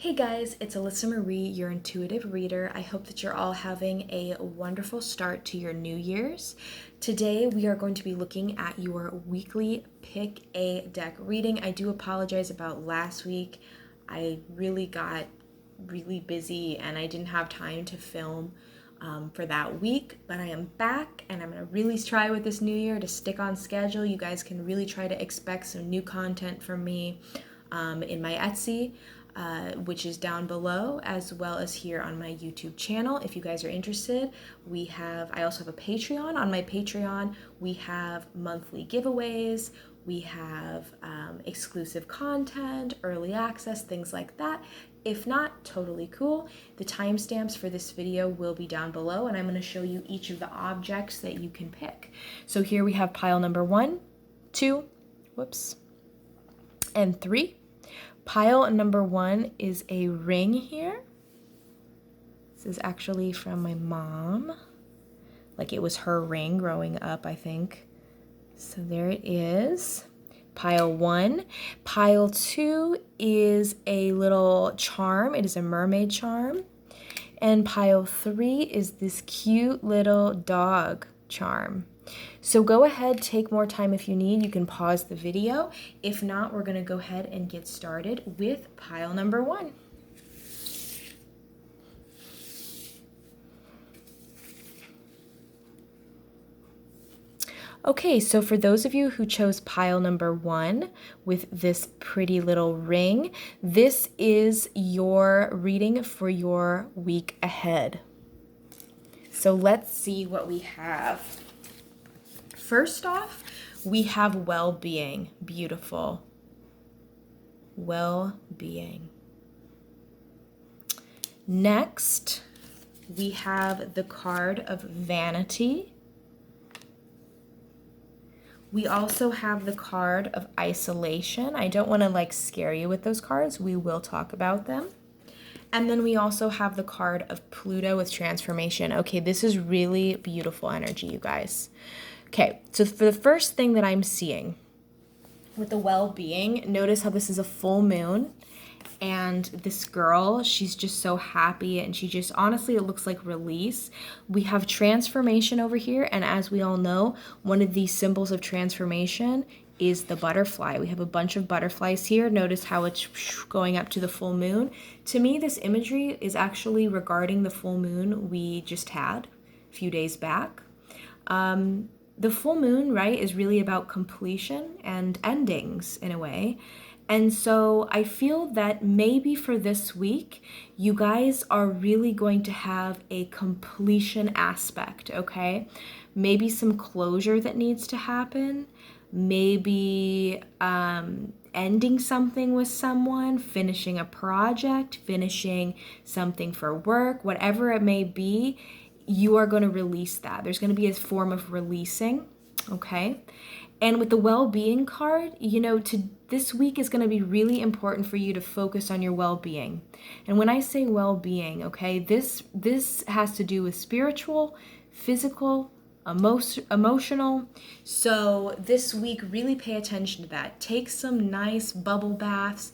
Hey guys, it's Alyssa Marie, your intuitive reader. I hope that you're all having a wonderful start to your New Year's. Today we are going to be looking at your weekly pick a deck reading. I do apologize about last week. I really got really busy and I didn't have time to film for that week, but I am back and I'm going to really try with this new year to stick on schedule. You guys can really try to expect some new content from me in my Etsy. Which is down below, as well as here on my YouTube channel. If you guys are interested, I also have a Patreon. On my Patreon, we have monthly giveaways, we have exclusive content, early access, things like that. If not, totally cool. The timestamps for this video will be down below, and I'm going to show you each of the objects that you can pick. So here we have pile number 1, 2, and 3. Pile number 1 is a ring here. This is actually from my mom. Like it was her ring growing up, I think. So there it is. Pile 1. Pile 2 is a little charm. It is a mermaid charm. And pile 3 is this cute little dog charm. So go ahead, take more time if you need. You can pause the video. If not, we're going to go ahead and get started with pile number 1. Okay, so for those of you who chose pile number 1 with this pretty little ring, this is your reading for your week ahead. So let's see what we have. First off, we have well-being. Beautiful. Well-being. Next, we have the card of vanity. We also have the card of isolation. I don't want to scare you with those cards. We will talk about them. And then we also have the card of Pluto with transformation. Okay, this is really beautiful energy, you guys. Okay, so for the first thing that I'm seeing with the well-being, notice how this is a full moon, and this girl, she's just so happy, and she just, honestly, it looks like release. We have transformation over here, and as we all know, one of these symbols of transformation is the butterfly. We have a bunch of butterflies here. Notice how it's going up to the full moon. To me, this imagery is actually regarding the full moon we just had a few days back. The full moon, right, is really about completion and endings in a way. And so I feel that maybe for this week, you guys are really going to have a completion aspect, okay? Maybe some closure that needs to happen. Maybe ending something with someone, finishing a project, finishing something for work, whatever it may be. You are going to release that. There's going to be a form of releasing, okay? And with the well-being card, this week is going to be really important for you to focus on your well-being. And when I say well-being, okay, this has to do with spiritual, physical, emotional. So this week, really pay attention to that. Take some nice bubble baths,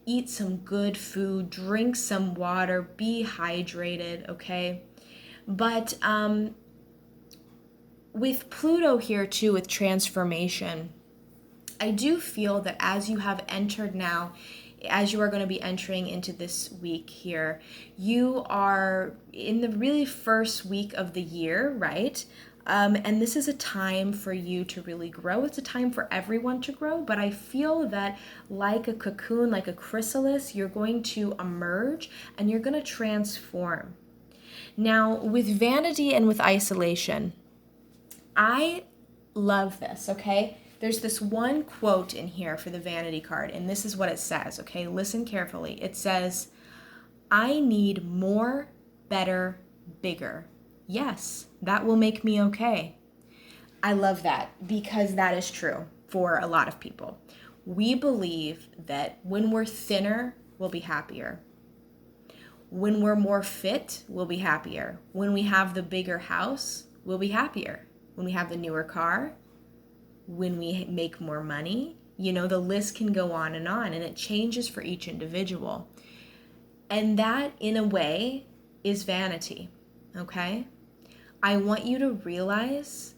eat some good food, drink some water, be hydrated, okay? But with Pluto here too, with transformation, I do feel that as you have entered now, as you are going to be entering into this week here, you are in the really first week of the year, right? And this is a time for you to really grow. It's a time for everyone to grow, but I feel that like a cocoon, like a chrysalis, you're going to emerge and you're going to transform. Now, with vanity and with isolation, I love this, okay? There's this one quote in here for the vanity card, and this is what it says, okay? Listen carefully. It says, I need more, better, bigger. Yes, that will make me okay. I love that because that is true for a lot of people. We believe that when we're thinner, we'll be happier. When we're more fit, we'll be happier. When we have the bigger house, we'll be happier. When we have the newer car, when we make more money, the list can go on, and it changes for each individual. And that, in a way, is vanity, okay? I want you to realize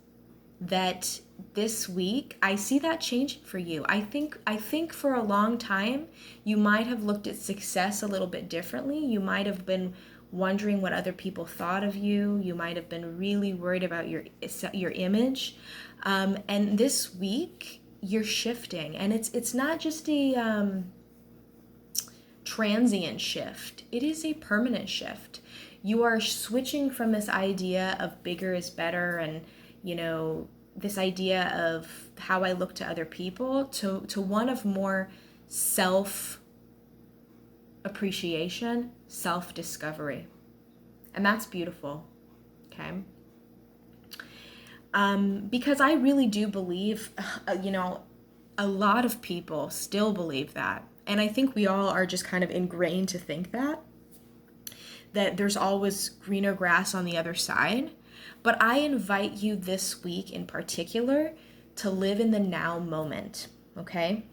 that this week I see that changing for you. I think for a long time you might have looked at success a little bit differently. You might have been wondering what other people thought of you. You might have been really worried about your image. And this week you're shifting, and it's not just a transient shift. It is a permanent shift. You are switching from this idea of bigger is better and, this idea of how I look to other people to one of more self appreciation, self discovery. And that's beautiful. Okay. Because I really do believe, a lot of people still believe that. And I think we all are just kind of ingrained to think that there's always greener grass on the other side. But I invite you this week in particular to live in the now moment, okay?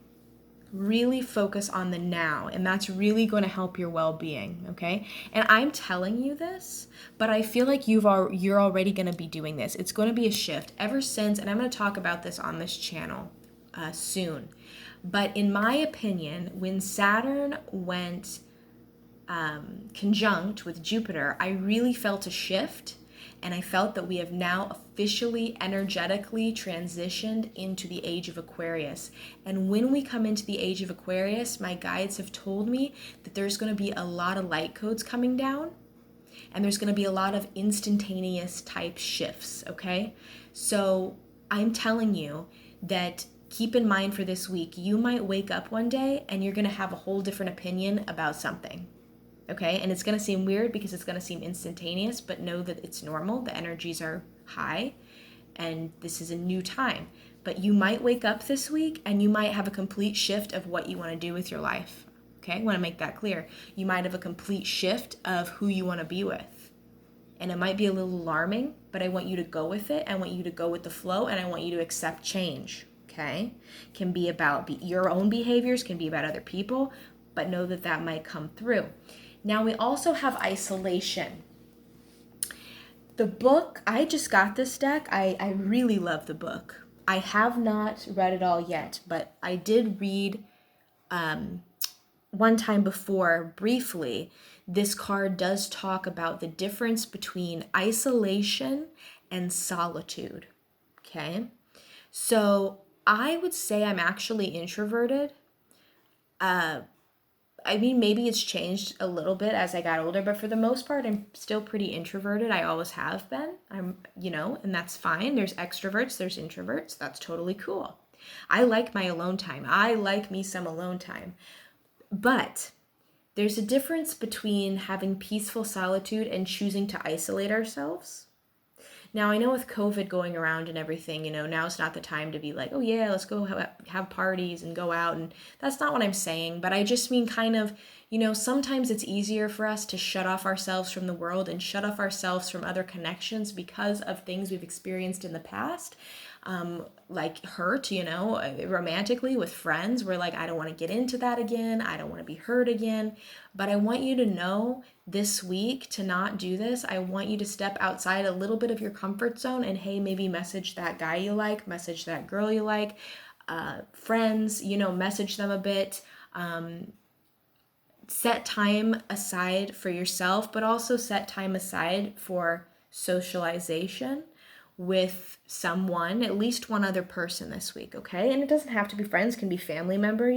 Really focus on the now, and that's really going to help your well-being, okay? And I'm telling you this, but I feel like you're already going to be doing this. It's going to be a shift ever since, and I'm going to talk about this on this channel soon. But in my opinion, when Saturn went conjunct with Jupiter, I really felt a shift, and I felt that we have now officially energetically transitioned into the age of Aquarius. And when we come into the age of Aquarius, my guides have told me that there's going to be a lot of light codes coming down, and there's going to be a lot of instantaneous type shifts, okay? So I'm telling you that keep in mind for this week, you might wake up one day and you're going to have a whole different opinion about something. Okay, and it's going to seem weird because it's going to seem instantaneous, but know that it's normal. The energies are high, and this is a new time. But you might wake up this week and you might have a complete shift of what you want to do with your life. Okay, I want to make that clear. You might have a complete shift of who you want to be with. And it might be a little alarming, but I want you to go with it. I want you to go with the flow, and I want you to accept change. Okay, can be about your own behaviors, can be about other people, but know that that might come through. Now we also have isolation. The book, I just got this deck. I really love the book. I have not read it all yet, but I did read one time before briefly. This card does talk about the difference between isolation and solitude. Okay, so I would say I'm actually introverted. I mean, maybe it's changed a little bit as I got older, but for the most part, I'm still pretty introverted. I always have been. And that's fine. There's extroverts, there's introverts. That's totally cool. I like my alone time. I like me some alone time. But there's a difference between having peaceful solitude and choosing to isolate ourselves. Now, I know with COVID going around and everything, now's not the time to be like, oh yeah, let's go have parties and go out. And that's not what I'm saying. But I just mean kind of, sometimes it's easier for us to shut off ourselves from the world and shut off ourselves from other connections because of things we've experienced in the past. Like hurt, romantically with friends. We're like, I don't want to get into that again. I don't want to be hurt again. But I want you to know this week to not do this. I want you to step outside a little bit of your comfort zone and, hey, maybe message that guy you like, message that girl you like, friends, message them a bit. Set time aside for yourself, but also set time aside for socialization with someone, at least one other person this week, okay? And it doesn't have to be friends, it can be family member,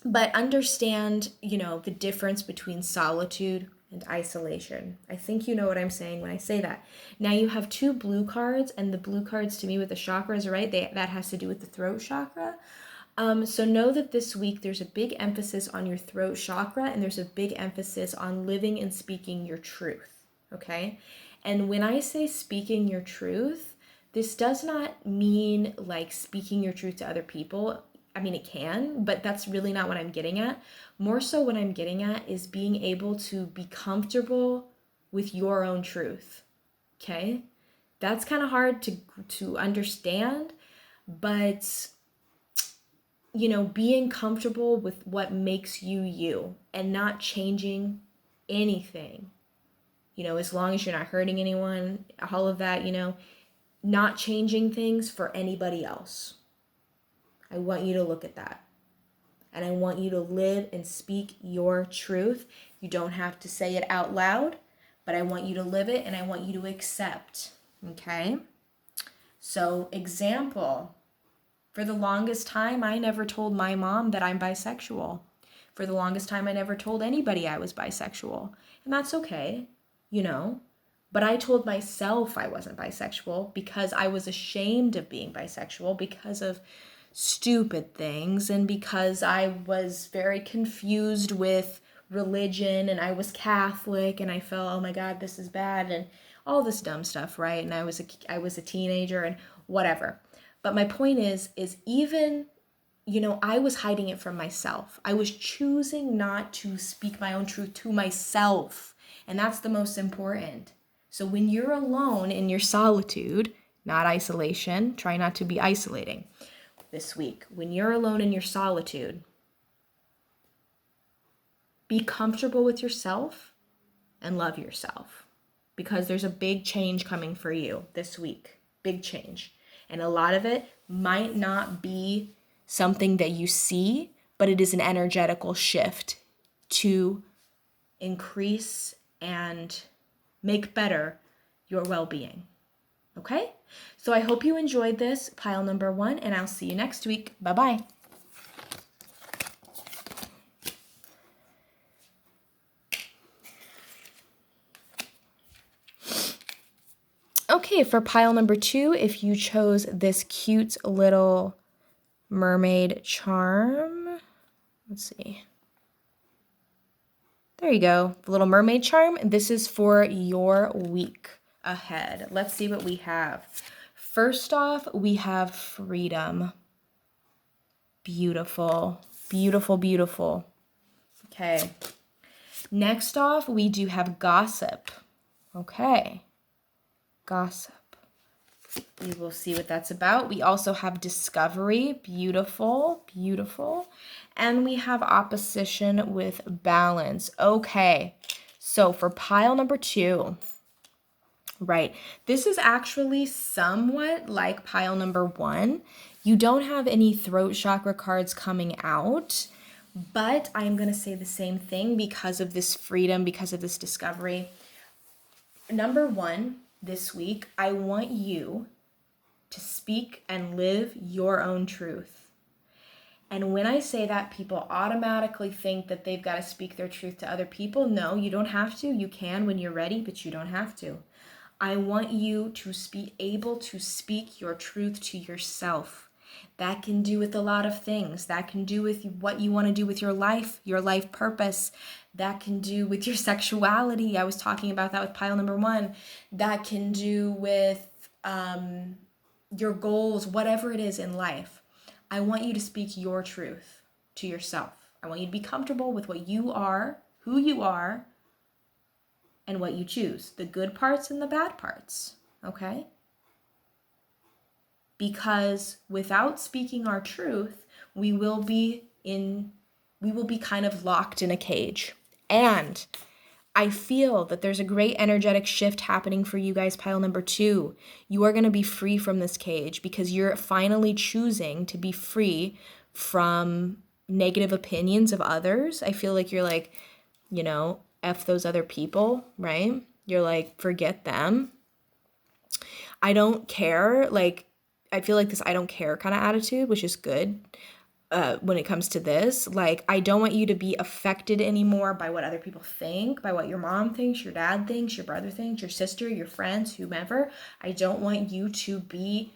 But understand, the difference between solitude and isolation. I think you know what I'm saying when I say that. Now you have two blue cards, and the blue cards to me with the chakras, right? That has to do with the throat chakra. So know that this week there's a big emphasis on your throat chakra, and there's a big emphasis on living and speaking your truth, okay? And when I say speaking your truth, this does not mean like speaking your truth to other people. I mean, it can, but that's really not what I'm getting at. More so what I'm getting at is being able to be comfortable with your own truth, okay? That's kind of hard to understand, but being comfortable with what makes you you and not changing anything, as long as you're not hurting anyone, all of that, not changing things for anybody else. I want you to look at that. And I want you to live and speak your truth. You don't have to say it out loud, but I want you to live it and I want you to accept. Okay? So, example, for the longest time, I never told my mom that I'm bisexual. For the longest time, I never told anybody I was bisexual. And that's okay, But I told myself I wasn't bisexual because I was ashamed of being bisexual because of stupid things and because I was very confused with religion and I was Catholic and I felt, oh my God, this is bad and all this dumb stuff, right? And I was a teenager and whatever. But my point is even, I was hiding it from myself. I was choosing not to speak my own truth to myself. And that's the most important. So when you're alone in your solitude, not isolation, try not to be isolating this week. When you're alone in your solitude, be comfortable with yourself and love yourself because there's a big change coming for you this week. Big change. And a lot of it might not be something that you see, but it is an energetical shift to increase and make better your well-being. Okay? So I hope you enjoyed this pile number 1, and I'll see you next week. Bye-bye. Okay, for pile number 2, if you chose this cute little mermaid charm, let's see. There you go, the little mermaid charm. This is for your week ahead. Let's see what we have. First off, we have freedom. Beautiful, beautiful, beautiful. Okay. Next off, we do have gossip. Okay. Gossip. We will see what that's about. We also have discovery. Beautiful, beautiful. And we have opposition with balance. Okay. So for pile number 2, right, this is actually somewhat like pile number 1. You don't have any throat chakra cards coming out, but I'm going to say the same thing because of this freedom, because of this discovery. Number 1, this week, I want you to speak and live your own truth. And when I say that, people automatically think that they've got to speak their truth to other people. No, you don't have to. You can when you're ready, but you don't have to. I want you to be able to speak your truth to yourself. That can do with a lot of things. That can do with what you want to do with your life purpose. That can do with your sexuality. I was talking about that with pile number 1. That can do with your goals, whatever it is in life. I want you to speak your truth to yourself. I want you to be comfortable with what you are, who you are, and what you choose, the good parts and the bad parts, okay? Because without speaking our truth, we will be kind of locked in a cage. And I feel that there's a great energetic shift happening for you guys, pile number 2. You are going to be free from this cage because you're finally choosing to be free from negative opinions of others. I feel like you're like, F those other people, right? You're like, forget them. I don't care. I feel like this I don't care kind of attitude, which is good. When it comes to this, I don't want you to be affected anymore by what other people think, by what your mom thinks, your dad thinks, your brother thinks, your sister, your friends, whomever. I don't want you to be,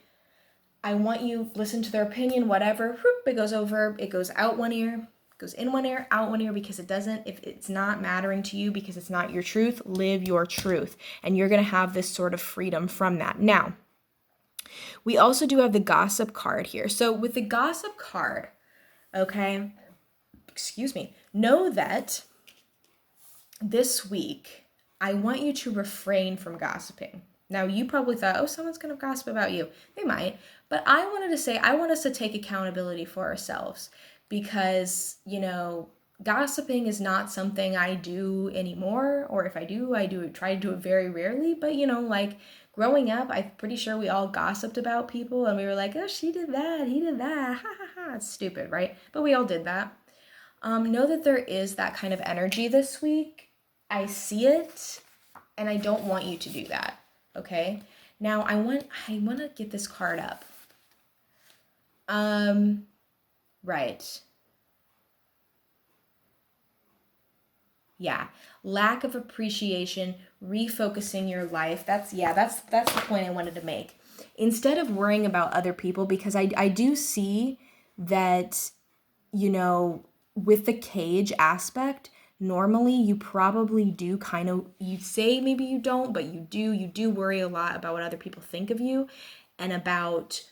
I want you listen to their opinion, whatever, it goes over, it goes out one ear, goes in one ear, out one ear, because if it's not mattering to you, because it's not your truth, live your truth. And you're going to have this sort of freedom from that. Now, we also do have the gossip card here. So with the gossip card, okay, know that this week, I want you to refrain from gossiping, Now, you probably thought, oh, someone's going to gossip about you. They might. But I wanted to say, I want us to take accountability for ourselves because, gossiping is not something I do anymore. Or if I do, try to do it very rarely. But, like growing up, I'm pretty sure we all gossiped about people and we were like, oh, she did that, he did that. Ha ha ha. It's stupid, right? But we all did that. Know that there is that kind of energy this week. I see it and I don't want you to do that. Okay, now I want to get this card up. Right. Yeah, lack of appreciation, refocusing your life. That's the point I wanted to make. Instead of worrying about other people, because I do see that, with the cage aspect, normally you probably do kind of, you say maybe you don't, but you do worry a lot about what other people think of you and about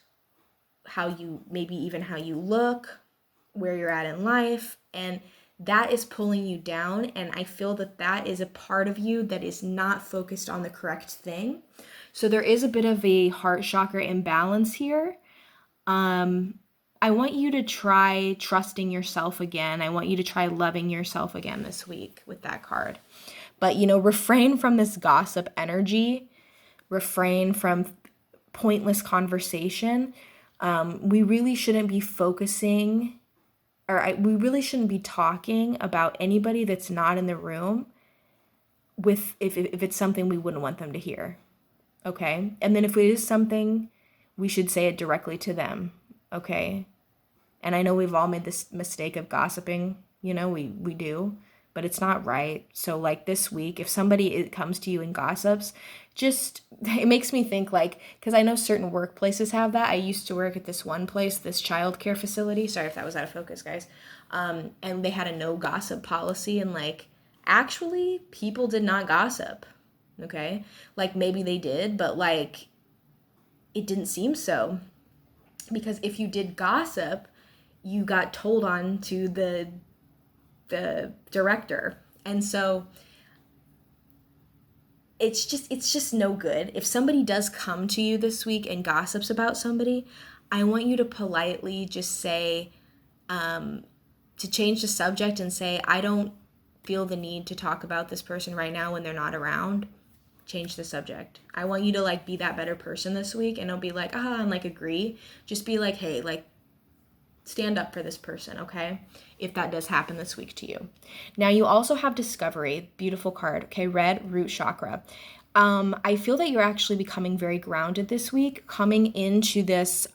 how you, maybe even how you look, where you're at in life, and that is pulling you down. And I feel that is a part of you that is not focused on the correct thing. So there is a bit of a heart chakra imbalance here. I want you to try trusting yourself again. I want you to try loving yourself again this week with that card. But, refrain from this gossip energy, refrain from pointless conversation. We really shouldn't be focusing, we really shouldn't be talking about anybody that's not in the room if it's something we wouldn't want them to hear. Okay? And then if it is something, we should say it directly to them. Okay? And I know we've all made this mistake of gossiping, we do, but it's not right. So like this week, if somebody comes to you and gossips, it makes me think because I know certain workplaces have that. I used to work at this one place, this childcare facility. Sorry if that was out of focus, guys. And they had a no gossip policy, and actually people did not gossip. Okay. Maybe they did, but it didn't seem so, because if you did gossip, you got told on to the director. And so it's just no good. If somebody does come to you this week and gossips about somebody, I want you to politely just say, to change the subject and say, I don't feel the need to talk about this person right now when they're not around. Change the subject. I want you to be that better person this week, and don't be and agree. Just be hey, stand up for this person, okay? If that does happen this week to you. Now, you also have discovery, beautiful card, okay? Red, root chakra. I feel that you're actually becoming very grounded this week, coming into this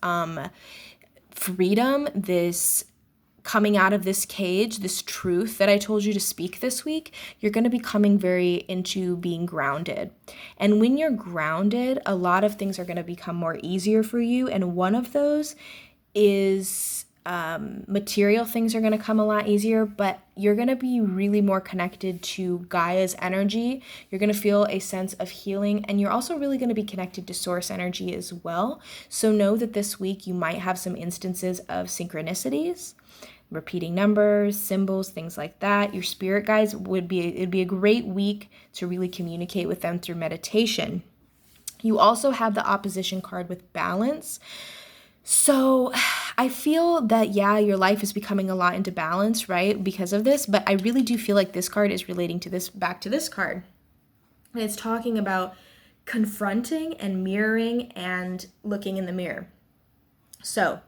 freedom, this coming out of this cage, this truth that I told you to speak this week. You're going to be coming very into being grounded. And when you're grounded, a lot of things are going to become more easier for you. And one of those is material things are going to come a lot easier, but you're going to be really more connected to Gaia's energy. You're going to feel a sense of healing, and you're also really going to be connected to source energy as well. So know that this week you might have some instances of synchronicities, repeating numbers, symbols, things like that. Your spirit guides it'd be a great week to really communicate with them through meditation. You also have the opposition card with balance. So I feel that, your life is becoming a lot into balance, right? Because of this, but I really do feel like this card is relating to this, back to this card. And it's talking about confronting and mirroring and looking in the mirror. So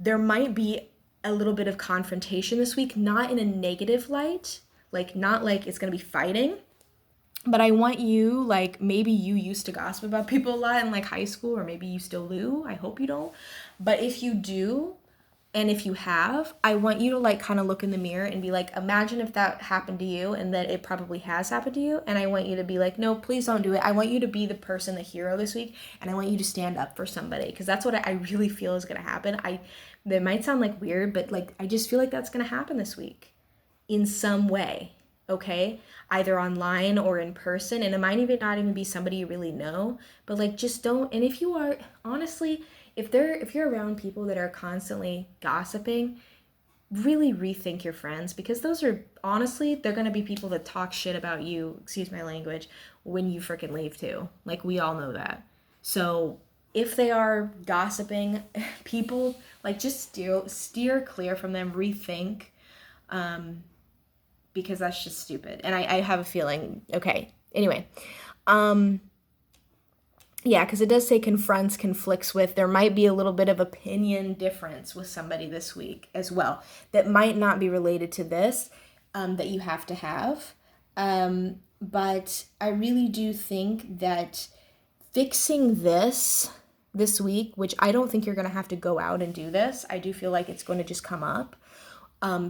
there might be a little bit of confrontation this week, not in a negative light, not it's going to be fighting. But I want you, maybe you used to gossip about people a lot in high school, or maybe you still do. I hope you don't. But if you do, and if you have, I want you to kind of look in the mirror and be imagine if that happened to you, and that it probably has happened to you. And I want you to be no, please don't do it. I want you to be the person, the hero this week. And I want you to stand up for somebody, because that's what I really feel is going to happen. That might sound weird, but I just feel that's going to happen this week in some way. Okay, either online or in person, and it might not even be somebody you really know, but just don't. And if you are, honestly, if you're around people that are constantly gossiping, really rethink your friends, because those are, honestly, they're going to be people that talk shit about you, excuse my language, when you freaking leave too. Like, we all know that. So if they are gossiping people, like, just steer clear from them, rethink, because that's just stupid. And I have a feeling, okay, anyway, yeah, because it does say confronts, conflicts with. There might be a little bit of opinion difference with somebody this week as well that might not be related to this, that you have to have. But I really do think that fixing this week, which I don't think you're going to have to go out and do this. I do feel like it's going to just come up.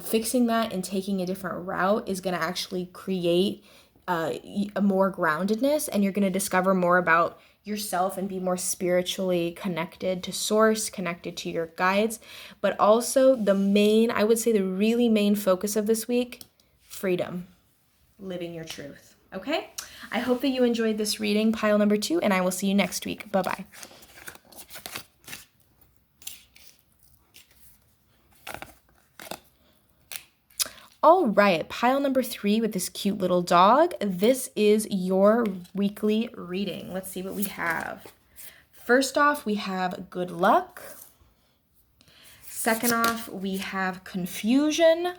Fixing that and taking a different route is going to actually create a more groundedness, and you're going to discover more about yourself and be more spiritually connected to source, connected to your guides. But also I would say the really main focus of this week, freedom, living your truth. Okay? I hope that you enjoyed this reading, pile number 2, and I will see you next week. Bye-bye. All right, pile number 3 with this cute little dog. This is your weekly reading. Let's see what we have. First off, we have good luck. Second off, we have confusion.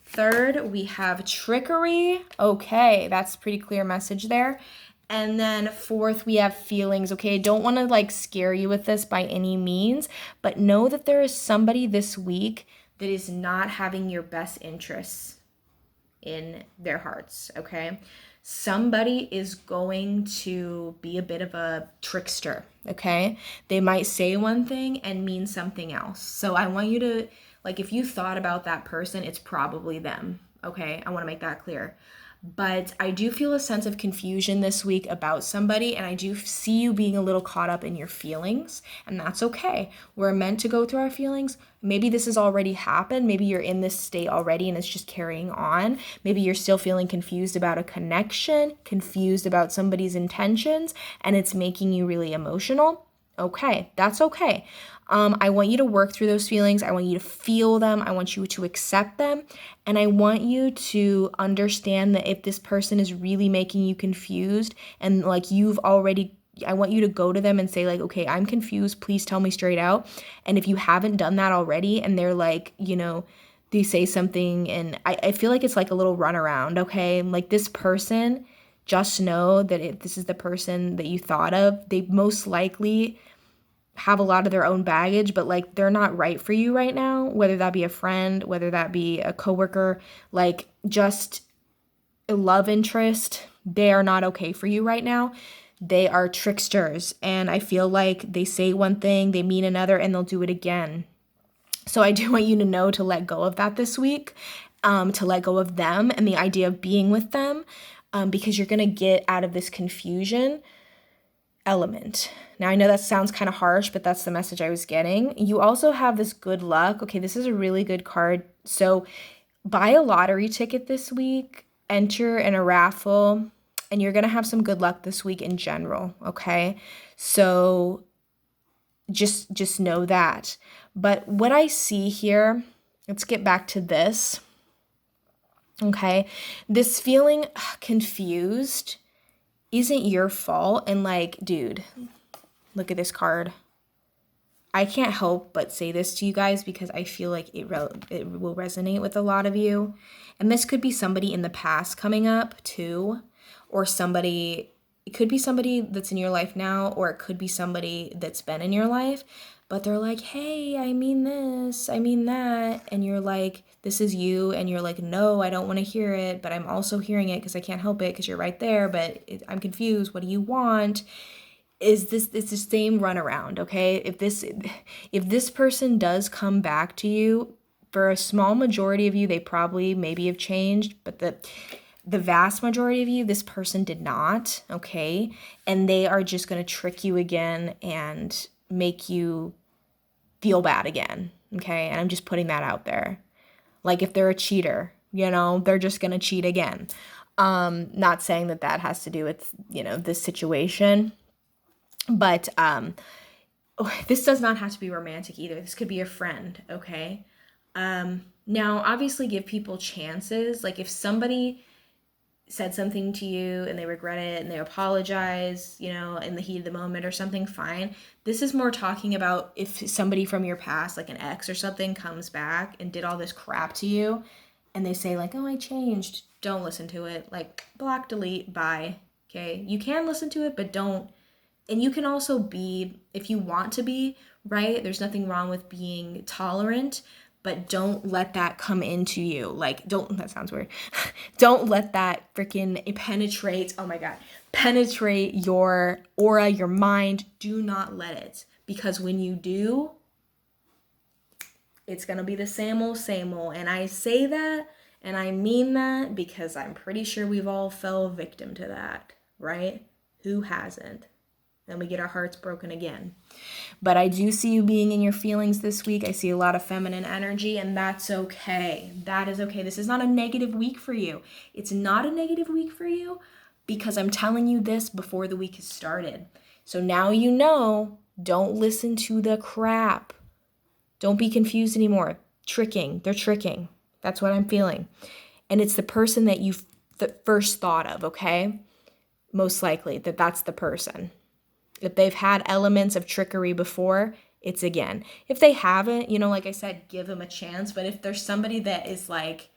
Third, we have trickery. Okay, that's a pretty clear message there. And then fourth, we have feelings. Okay, I don't want to like scare you with this by any means, but know that there is somebody this week that is not having your best interests in their hearts, okay? Somebody is going to be a bit of a trickster, okay? They might say one thing and mean something else. So I want you to, like, if you thought about that person, it's probably them, okay? I want to make that clear. But I do feel a sense of confusion this week about somebody, and I do see you being a little caught up in your feelings, and that's okay. We're meant to go through our feelings. Maybe this has already happened. Maybe you're in this state already and it's just carrying on. Maybe you're still feeling confused about a connection, confused about somebody's intentions, and it's making you really emotional. Okay, that's okay. I want you to work through those feelings. I want you to feel them. I want you to accept them. And I want you to understand that if this person is really making you confused and like I want you to go to them and say like, okay, I'm confused. Please tell me straight out. And if you haven't done that already and they're like, they say something and I feel like it's like a little runaround, okay? Like this person, just know that if this is the person that you thought of, they most likely have a lot of their own baggage, but like they're not right for you right now, whether that be a friend, whether that be a coworker, like just a love interest, they are not okay for you right now. They are tricksters, and I feel like they say one thing, they mean another, and they'll do it again. So I do want you to know to let go of that this week, to let go of them and the idea of being with them, because you're going to get out of this confusion element. Now, I know that sounds kind of harsh, but that's the message I was getting. You also have this good luck. Okay, this is a really good card. So buy a lottery ticket this week, enter in a raffle, and you're going to have some good luck this week in general, okay? So just know that. But what I see here, let's get back to this, okay? This feeling confused isn't your fault. And like, dude, look at this card. I can't help but say this to you guys because I feel like it will resonate with a lot of you. And this could be somebody in the past coming up too, or it could be somebody that's in your life now, or it could be somebody that's been in your life, but they're like, hey, I mean this, I mean that. And you're like, this is you. And you're like, no, I don't want to hear it, but I'm also hearing it because I can't help it because you're right there, but I'm confused. What do you want? It's the same runaround, okay? If this person does come back to you, for a small majority of you, they probably maybe have changed, but the vast majority of you, this person did not, okay? And they are just going to trick you again and make you feel bad again, okay? And I'm just putting that out there. Like if they're a cheater, they're just going to cheat again. Not saying that has to do with, this situation. But this does not have to be romantic either. This could be a friend, okay? Now, obviously, give people chances. Like if somebody said something to you and they regret it and they apologize, in the heat of the moment or something, fine. This is more talking about if somebody from your past, like an ex or something, comes back and did all this crap to you and they say like, oh, I changed. Don't listen to it. Like block, delete, bye. Okay. You can listen to it, but don't. And you can also be, if you want to be, right? There's nothing wrong with being tolerant, but don't let that come into you. Like, that sounds weird. Don't let that freaking penetrate, oh my God, penetrate your aura, your mind. Do not let it. Because when you do, it's going to be the same old, same old. And I say that and I mean that because I'm pretty sure we've all fell victim to that, right? Who hasn't? And we get our hearts broken again. But I do see you being in your feelings this week. I see a lot of feminine energy, and that's okay. That is okay. This is not a negative week for you. It's not a negative week for you because I'm telling you this before the week has started. So now you know, don't listen to the crap. Don't be confused anymore. They're tricking. That's what I'm feeling. And it's the person that you first thought of, okay? Most likely that's the person. If they've had elements of trickery before, it's again. If they haven't, like I said, give them a chance. But if there's somebody that is like,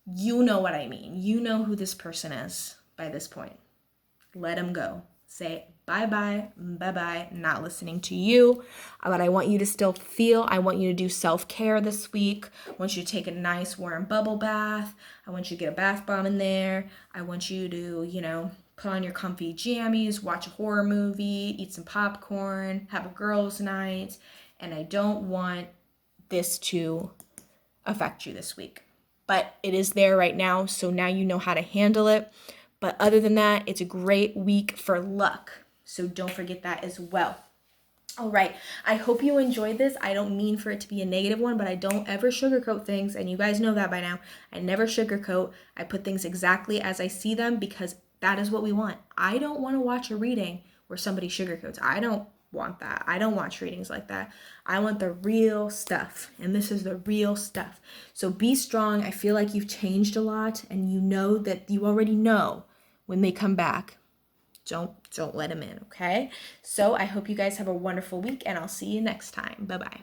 you know what I mean. You know who this person is by this point. Let them go. Say bye-bye, bye-bye, not listening to you. But I want you to still feel. I want you to do self-care this week. I want you to take a nice warm bubble bath. I want you to get a bath bomb in there. I want you to, put on your comfy jammies, watch a horror movie, eat some popcorn, have a girls' night. And I don't want this to affect you this week. But it is there right now, so now you know how to handle it. But other than that, it's a great week for luck. So don't forget that as well. All right. I hope you enjoyed this. I don't mean for it to be a negative one, but I don't ever sugarcoat things. And you guys know that by now. I never sugarcoat. I put things exactly as I see them because that is what we want. I don't want to watch a reading where somebody sugarcoats. I don't want that. I don't watch readings like that. I want the real stuff. And this is the real stuff. So be strong. I feel like you've changed a lot and you know that you already know when they come back. Don't let them in, okay? So I hope you guys have a wonderful week and I'll see you next time. Bye-bye.